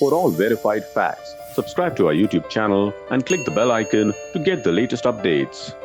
For all verified facts, subscribe to our YouTube channel and click the bell icon to get the latest updates.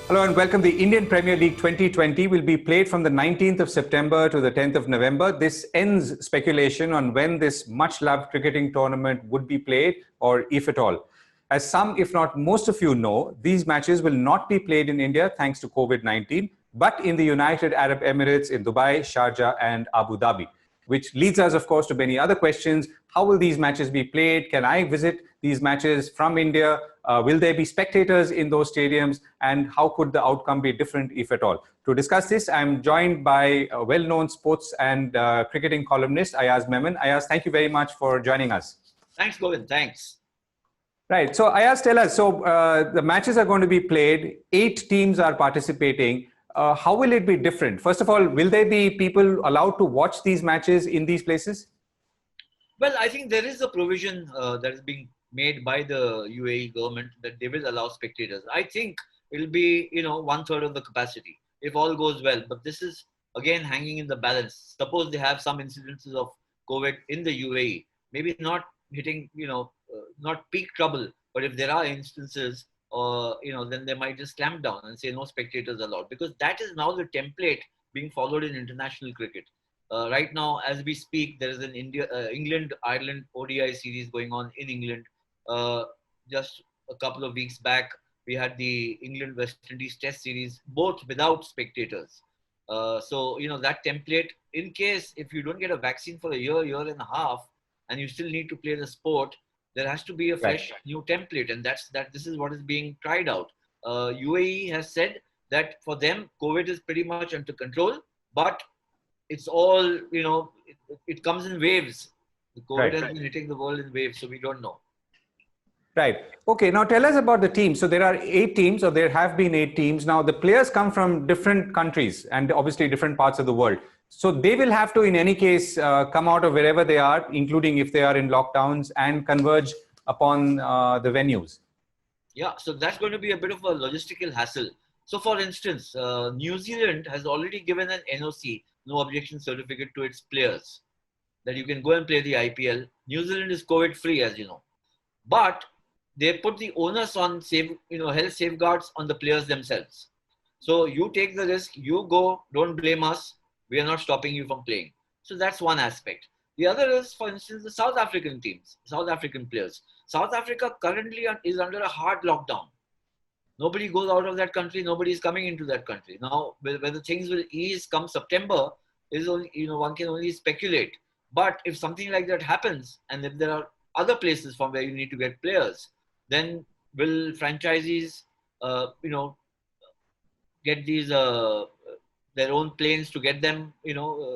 Hello and welcome. The Indian Premier League 2020 will be played from the 19th of September to the 10th of November. This ends speculation on when this much-loved cricketing tournament would be played, or if at all. As some, if not most of you know, these matches will not be played in India thanks to COVID-19, but in the United Arab Emirates, in Dubai, Sharjah and Abu Dhabi. Which leads us, of course, to many other questions. How will these matches be played? Can I visit these matches from India? Will there be spectators in those stadiums? And how could the outcome be different, if at all? To discuss this, I'm joined by a well-known sports and cricketing columnist, Ayaz Memon. Ayaz, thank you very much for joining us. Thanks, Govind. Thanks. Right. So, Ayaz, tell us, the matches are going to be played. 8 teams are participating. How will it be different? First of all, will there be people allowed to watch these matches in these places? Well, I think there is a provision that is being made by the UAE government that they will allow spectators. I think it will be, 1/3 of the capacity if all goes well. But this is again hanging in the balance. Suppose they have some incidences of COVID in the UAE, maybe not hitting, not peak trouble, but if there are instances, then they might just clamp down and say no spectators allowed, because that is now the template being followed in international cricket. Right now, as we speak, there is an England-Ireland ODI series going on in England. Just a couple of weeks back, we had the England-West Indies Test series, both without spectators. That template, in case if you don't get a vaccine for a year and a half, and you still need to play the sport, there has to be a fresh new template, and this is what is being tried out. UAE has said that for them, COVID is pretty much under control, but it's all, it comes in waves. The COVID has been hitting the world in waves, so we don't know. Right. Okay, now tell us about the teams. So there are 8 teams, or there have been 8 teams. Now the players come from different countries and obviously different parts of the world. So they will have to, in any case, come out of wherever they are, including if they are in lockdowns, and converge upon the venues. Yeah, so that's going to be a bit of a logistical hassle. So for instance, New Zealand has already given an NOC, no objection certificate, to its players, that you can go and play the IPL. New Zealand is COVID free, as you know. But they put the onus on health safeguards on the players themselves. So you take the risk, you go, don't blame us. We are not stopping you from playing. So that's one aspect. The other is, for instance, the South African teams, South African players. South Africa currently is under a hard lockdown. Nobody goes out of that country. Nobody is coming into that country. Now, whether things will ease come September is only, one can only speculate. But if something like that happens, and if there are other places from where you need to get players, then will franchisees, get these their own planes to get them,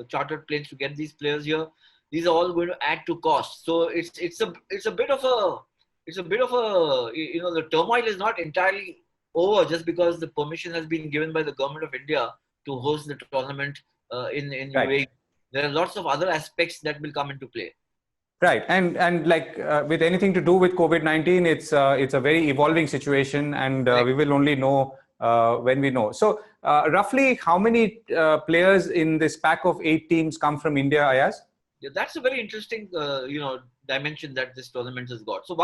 chartered planes to get these players here? These are all going to add to cost. So it's a bit of a the turmoil is not entirely over just because the permission has been given by the government of India to host the tournament in UAE. There are lots of other aspects that will come into play. Right, and like with anything to do with COVID-19, it's a very evolving situation, and we will only know when we know. So roughly how many players in this pack of 8 teams come from India, Ayaz? Yeah, that's a very interesting dimension that this tournament has got. So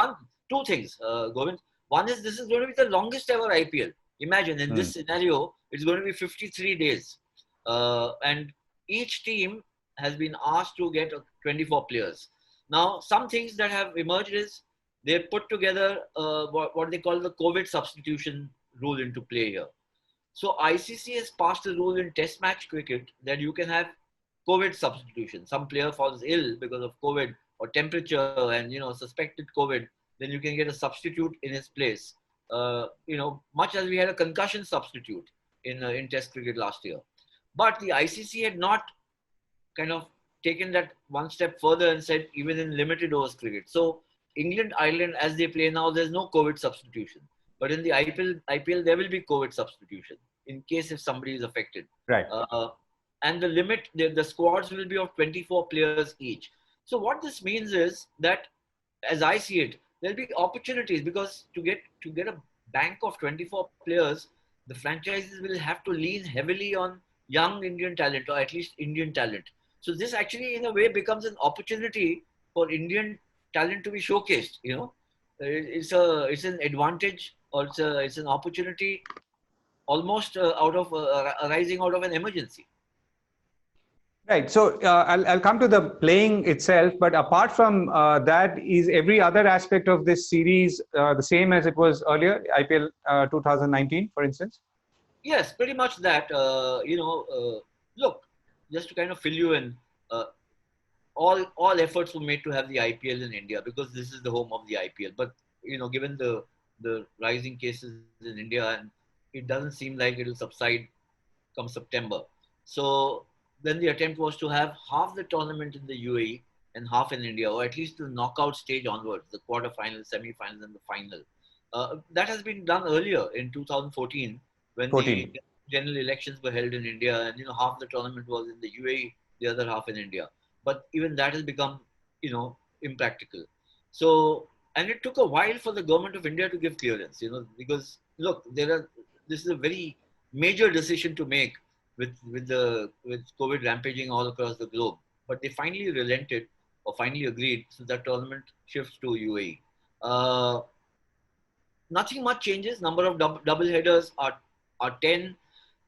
two things, Govind. One is, this is going to be the longest ever IPL. Imagine in this scenario, it's going to be 53 days. And each team has been asked to get 24 players. Now, some things that have emerged is they put together what they call the COVID substitution rule into play here. So ICC has passed a rule in test match cricket that you can have COVID substitution. Some player falls ill because of COVID or temperature and, suspected COVID, then you can get a substitute in his place. Much as we had a concussion substitute in test cricket last year. But the ICC had not kind of taken that one step further and said even in limited overs cricket. So England, Ireland, as they play now, there's no COVID substitution. But in the IPL there will be COVID substitution in case if somebody is affected. Right. And the limit, the squads will be of 24 players each. So what this means is that, as I see it, there'll be opportunities, because to get a bank of 24 players, the franchises will have to lean heavily on young Indian talent, or at least Indian talent. So this actually, in a way, becomes an opportunity for Indian talent to be showcased. It's an advantage, or it's an opportunity, almost arising out of an emergency. Right. So I'll come to the playing itself, but apart from that, is every other aspect of this series the same as it was earlier, IPL 2019, for instance? Yes, pretty much that. Look, just to kind of fill you in, uh, all efforts were made to have the IPL in India because this is the home of the IPL. But given the rising cases in India, and it doesn't seem like it will subside come September. So then the attempt was to have half the tournament in the UAE and half in India, or at least the knockout stage onwards, the quarterfinals, semi-finals, and the final. That has been done earlier in 2014 when the 14. general elections were held in India, and half the tournament was in the UAE, the other half in India. But even that has become impractical. So, and it took a while for the government of India to give clearance, because look, this is a very major decision to make with COVID rampaging all across the globe. But they finally relented or finally agreed, so that tournament shifts to UAE. Uh, Nothing much changes. Number of double headers are 10.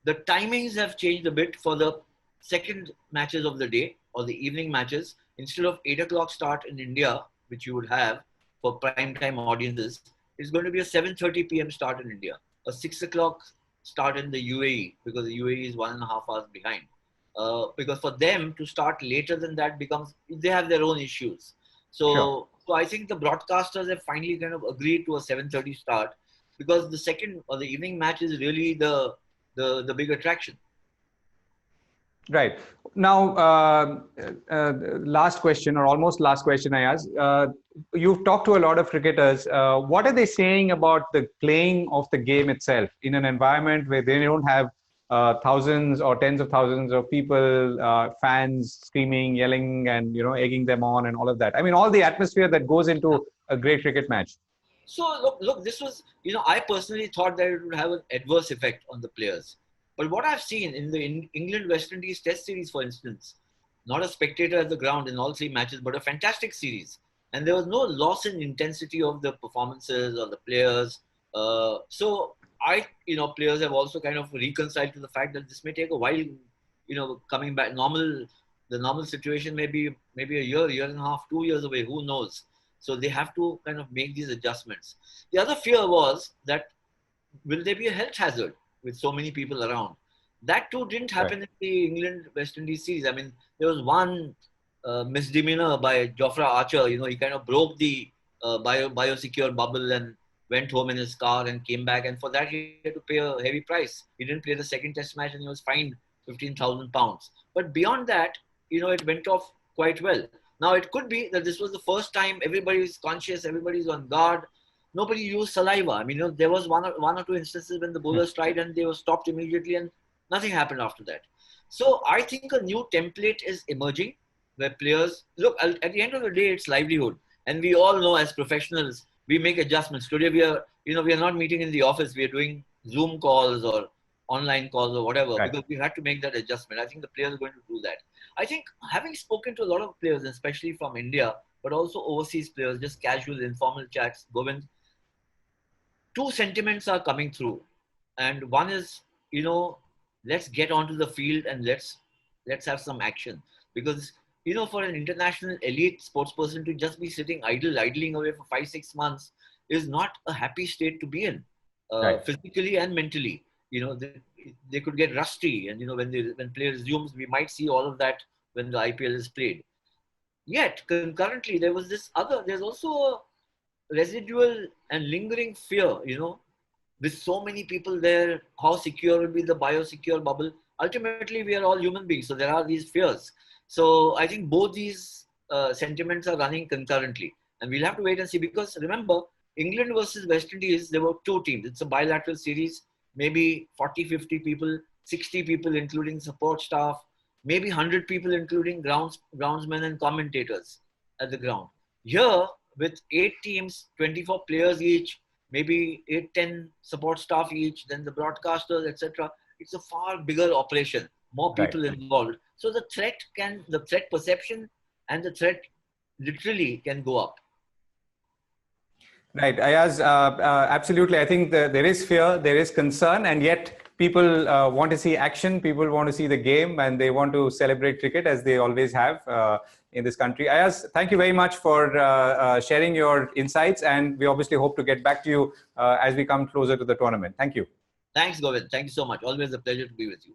The timings have changed a bit for the second matches of the day or the evening matches. Instead of 8 o'clock start in India, which you would have for prime time audiences, it's going to be a 7:30 p.m. start in India, a 6 o'clock start in the UAE, because the UAE is 1.5 hours behind. Because for them to start later than that becomes, they have their own issues. Sure. So I think the broadcasters have finally kind of agreed to a 7:30 start, because the second or the evening match is really the big attraction. Right. Now, last question, or almost last question I ask. You've talked to a lot of cricketers. What are they saying about the playing of the game itself in an environment where they don't have thousands or tens of thousands of people, fans screaming, yelling, and egging them on, and all of that? I mean, all the atmosphere that goes into a great cricket match. So look, this was, I personally thought that it would have an adverse effect on the players. But what I've seen in the England West Indies Test series, for instance, not a spectator at the ground in all three matches, but a fantastic series, and there was no loss in intensity of the performances or the players. So players have also kind of reconciled to the fact that this may take a while. Coming back the normal situation may be maybe a year and a half, 2 years away. Who knows? So they have to kind of make these adjustments. The other fear was that, will there be a health hazard with so many people around? That too didn't Right. happen in the England West Indies series. I mean, there was one misdemeanor by Jofra Archer. He kind of broke the biosecure bubble and went home in his car and came back. And for that, he had to pay a heavy price. He didn't play the second test match and he was fined £15,000. But beyond that, it went off quite well. Now, it could be that this was the first time everybody's conscious, everybody's on guard. Nobody used saliva. I mean, there was one or two instances when the bowlers tried and they were stopped immediately and nothing happened after that. So I think a new template is emerging where players look, at the end of the day, it's livelihood. And we all know as professionals, we make adjustments. Today we are not meeting in the office. We are doing Zoom calls or online calls or whatever, Right. because we had to make that adjustment. I think the players are going to do that. I think, having spoken to a lot of players, especially from India, but also overseas players, just casual, informal chats, Govind, two sentiments are coming through. And one is, let's get onto the field and let's have some action. Because, for an international elite sports person to just be sitting idling away for 5-6 months is not a happy state to be in, Right. physically and mentally. They could get rusty, and when play resumes, we might see all of that when the IPL is played. Yet concurrently, there's also a residual and lingering fear, with so many people there, how secure will be the biosecure bubble? Ultimately, we are all human beings, so there are these fears. So I think both these sentiments are running concurrently, and we'll have to wait and see. Because remember, England versus West Indies, there were two teams. It's a bilateral series, maybe 40, 50 people, 60 people, including support staff, maybe 100 people, including groundsmen and commentators at the ground. Here, with 8 teams, 24 players each, maybe 8, 10 support staff each, then the broadcasters, etc. It's a far bigger operation, more Right. people involved. So the threat perception and the threat literally can go up. Right, Ayaz, absolutely. I think there is fear, there is concern, and yet people want to see action. People want to see the game, and they want to celebrate cricket as they always have in this country. Ayaz, thank you very much for sharing your insights, and we obviously hope to get back to you as we come closer to the tournament. Thank you. Thanks, Govind. Thank you so much. Always a pleasure to be with you.